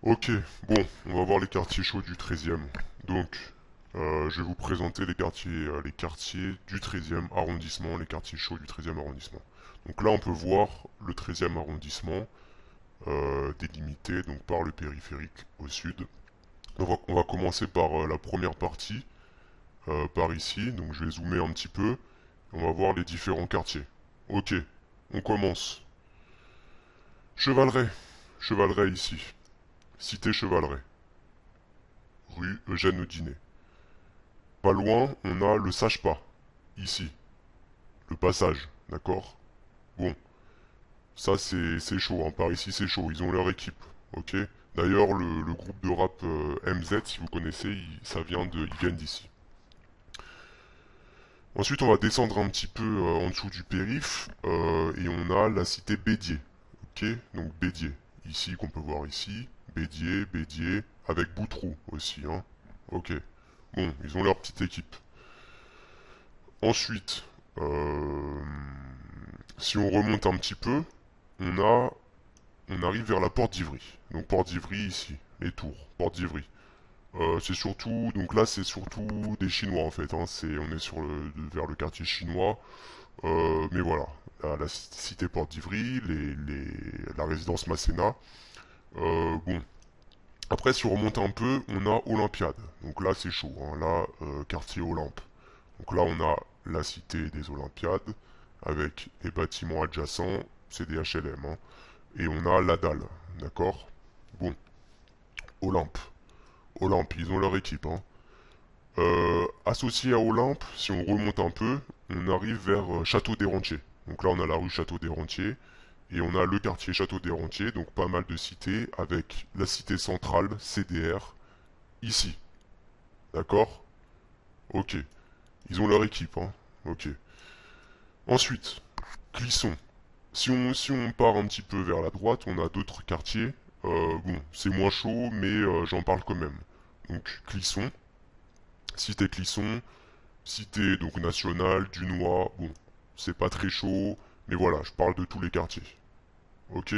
Ok, bon, on va voir les quartiers chauds du 13e. Donc, je vais vous présenter les quartiers du 13e arrondissement, les quartiers chauds du 13e arrondissement. Donc là, on peut voir le 13e arrondissement délimité donc par le périphérique au sud. On va commencer par la première partie, par ici. Donc je vais zoomer un petit peu. On va voir les différents quartiers. Ok, on commence. Chevaleret, Chevaleret ici. Cité Chevaleret, rue Eugène Audinet. Pas loin, on a le Sache-Pas, ici, le passage, d'accord? Bon, ça c'est chaud, hein. Par ici c'est chaud, ils ont leur équipe, ok? D'ailleurs, le groupe de rap MZ, si vous connaissez, ils viennent d'ici. Ensuite, on va descendre un petit peu en dessous du périph, et on a la cité Bédier, ok? Donc Bédier, ici, qu'on peut voir ici, Bédier, avec Boutroux aussi, hein? Ok, bon, ils ont leur petite équipe. Ensuite, euh, si on remonte un petit peu, on arrive vers la porte d'Ivry. Donc porte d'Ivry ici, les tours, porte d'Ivry. C'est surtout, donc là c'est surtout des Chinois en fait. Hein, on est vers le quartier chinois. Mais voilà, la cité porte d'Ivry, la résidence Masséna. Bon, après si on remonte un peu, on a Olympiade. Donc là c'est chaud. Hein, là quartier Olympe. Donc là, on a la cité des Olympiades avec les bâtiments adjacents, c'est des HLM. Hein, et on a la dalle, d'accord? Bon, Olympe. Olympe, ils ont leur équipe. Hein. Associé à Olympe, si on remonte un peu, on arrive vers Château des Rentiers. Donc là, on a la rue Château des Rentiers. Et on a le quartier Château des Rentiers, donc pas mal de cités, avec la cité centrale, CDR, ici. D'accord? Ok. Ils ont leur équipe, hein. Ok. Ensuite, Clisson. Si on part un petit peu vers la droite, on a d'autres quartiers. Bon, c'est moins chaud, mais j'en parle quand même. Donc Clisson, cité Clisson, cité donc nationale, Dunois, bon, c'est pas très chaud, mais voilà, je parle de tous les quartiers. Ok?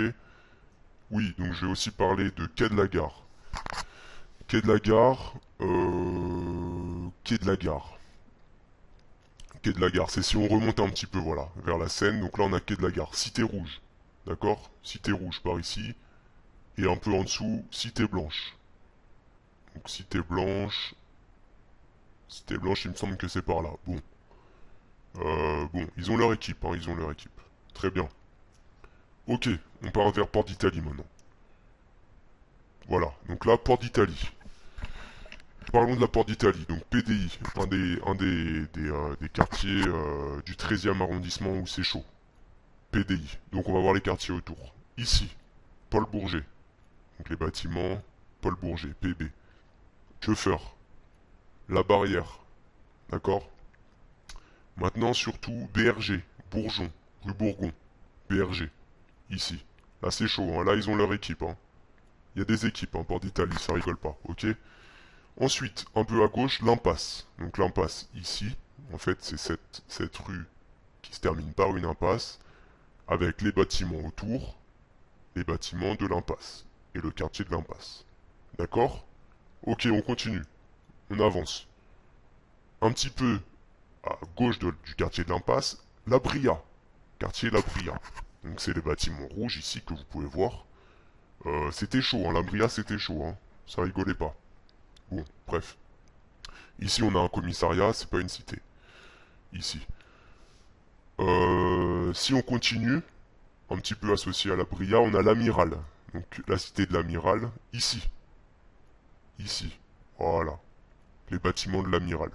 Oui, donc je vais aussi parler de Quai de la Gare. Quai de la Gare, Quai de la Gare. Quai de la Gare, c'est si on remonte un petit peu, voilà, vers la Seine, donc là on a Quai de la Gare. Cité Rouge, d'accord? Cité Rouge par ici. Et un peu en dessous, Cité Blanche. Donc Cité Blanche, il me semble que c'est par là. Bon, bon, ils ont leur équipe, hein, ils ont leur équipe. Très bien. Ok, on part vers Porte d'Italie maintenant. Voilà, donc là, Porte d'Italie. Parlons de la Porte d'Italie, donc PDI, des quartiers du 13e arrondissement où c'est chaud. PDI, donc on va voir les quartiers autour. Ici, Paul Bourget, donc les bâtiments, Paul Bourget, PB. Chauffeur, La Barrière, d'accord? Maintenant, surtout, BRG, Bourgeon, rue Bourgon, BRG, ici. Là, c'est chaud, hein. Là, ils ont leur équipe, hein. Il y a des équipes, hein, Port d'Italie, ça rigole pas, ok? Ensuite, un peu à gauche, l'impasse. Donc l'impasse, ici, en fait, c'est cette rue qui se termine par une impasse, avec les bâtiments autour, les bâtiments de l'impasse, et le quartier de l'impasse. D'accord? Ok, on continue. On avance. Un petit peu à gauche du quartier de l'impasse, la Bria, quartier La Bria. Donc c'est les bâtiments rouges ici que vous pouvez voir. C'était chaud, hein, la Bria c'était chaud, hein. Ça rigolait pas. Bon, bref. Ici on a un commissariat, c'est pas une cité. Ici. Si on continue, un petit peu associé à la Bria, on a l'Amiral. Donc la cité de l'Amiral, ici. Ici. Voilà. Les bâtiments de l'Amiral.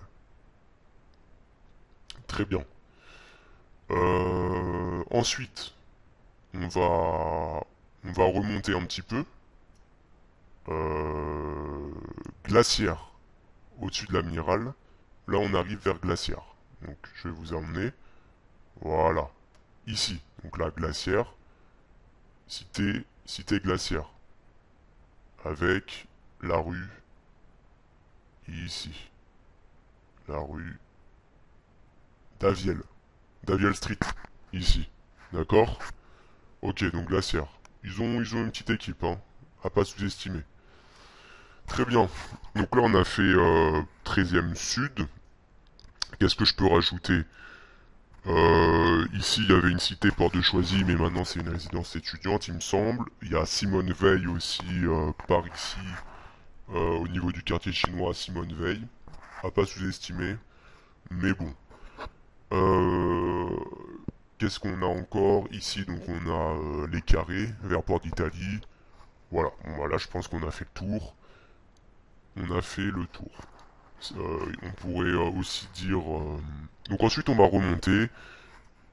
Très bien. Ensuite, on va, on va remonter un petit peu. Glacière, au-dessus de l'amiral. Là, on arrive vers Glacière. Donc, je vais vous emmener. Voilà. Ici. Donc là, Glacière. Cité Glacière. Avec la rue ici. La rue Daviel. Daviel Street. Ici. D'accord? Ok, donc Glacière. Ils ont une petite équipe, hein. À pas sous-estimer. Très bien. Donc là, on a fait 13e Sud. Qu'est-ce que je peux rajouter? Ici, il y avait une cité Porte de Choisy, mais maintenant c'est une résidence étudiante, il me semble. Il y a Simone Veil aussi par ici, au niveau du quartier chinois, Simone Veil. À pas sous-estimer, mais bon. Euh, Qu'est-ce qu'on a encore ici? Donc on a les carrés vers Port d'Italie. Voilà, bon, voilà, je pense qu'on a fait le tour. On a fait le tour. On pourrait aussi dire... Donc ensuite on va remonter.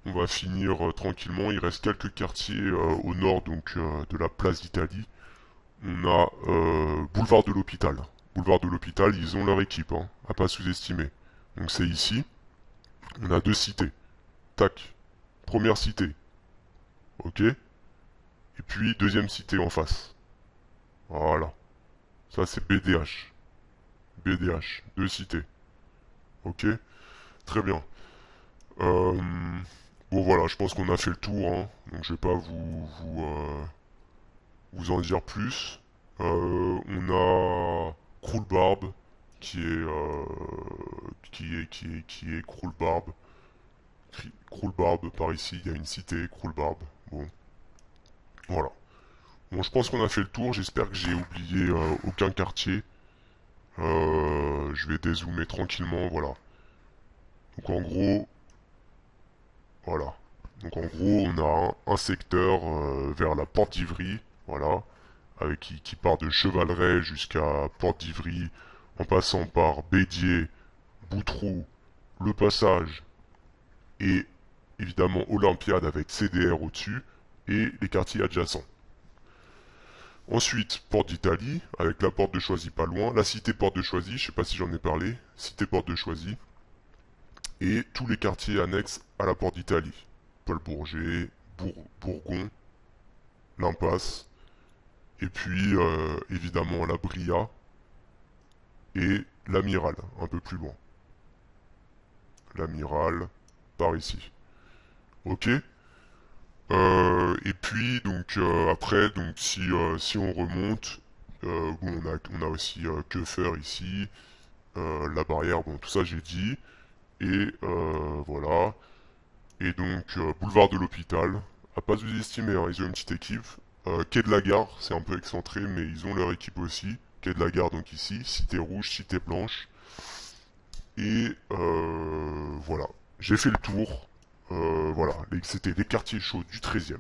On va finir tranquillement. Il reste quelques quartiers au nord donc de la place d'Italie. On a boulevard de l'Hôpital. Boulevard de l'Hôpital, ils ont leur équipe, hein, à pas sous-estimer. Donc c'est ici. On a deux cités. Tac. Première cité. Ok. Et puis deuxième cité en face. Voilà. Ça c'est BDH. BDH. Deux cités. Ok. Très bien. Euh, Bon voilà, je pense qu'on a fait le tour, hein. Donc je vais pas vous en dire plus. On a Croulebarbe qui est Croulebarbe. Croulebarbe par ici, il y a une cité, Croulebarbe. Bon, voilà. Bon, je pense qu'on a fait le tour. J'espère que j'ai oublié aucun quartier. Je vais dézoomer tranquillement, voilà. Donc en gros, voilà. Donc en gros, on a un secteur vers la porte d'Ivry, voilà, avec qui part de Chevaleret jusqu'à Porte d'Ivry, en passant par Bédier, Boutroux, Le Passage et évidemment Olympiade avec CDR au-dessus et les quartiers adjacents. Ensuite, Porte d'Italie, avec la porte de Choisy pas loin, la cité Porte de Choisy, je sais pas si j'en ai parlé, cité Porte de Choisy, et tous les quartiers annexes à la Porte d'Italie. Paul Bourget, Bourgon, l'Impasse, et puis évidemment la Bria et l'Amiral, un peu plus loin. L'Amiral, par ici. Ok. Et puis donc après, donc si on remonte, bon, on a aussi que faire ici, la barrière, bon tout ça j'ai dit, et voilà. Et donc boulevard de l'Hôpital, à pas sous-estimer, hein, ils ont une petite équipe. Quai de la Gare, c'est un peu excentré, mais ils ont leur équipe aussi. Quai de la Gare donc ici, Cité Rouge, Cité Blanche. Et voilà, j'ai fait le tour. Voilà, c'était les quartiers chauds du 13e.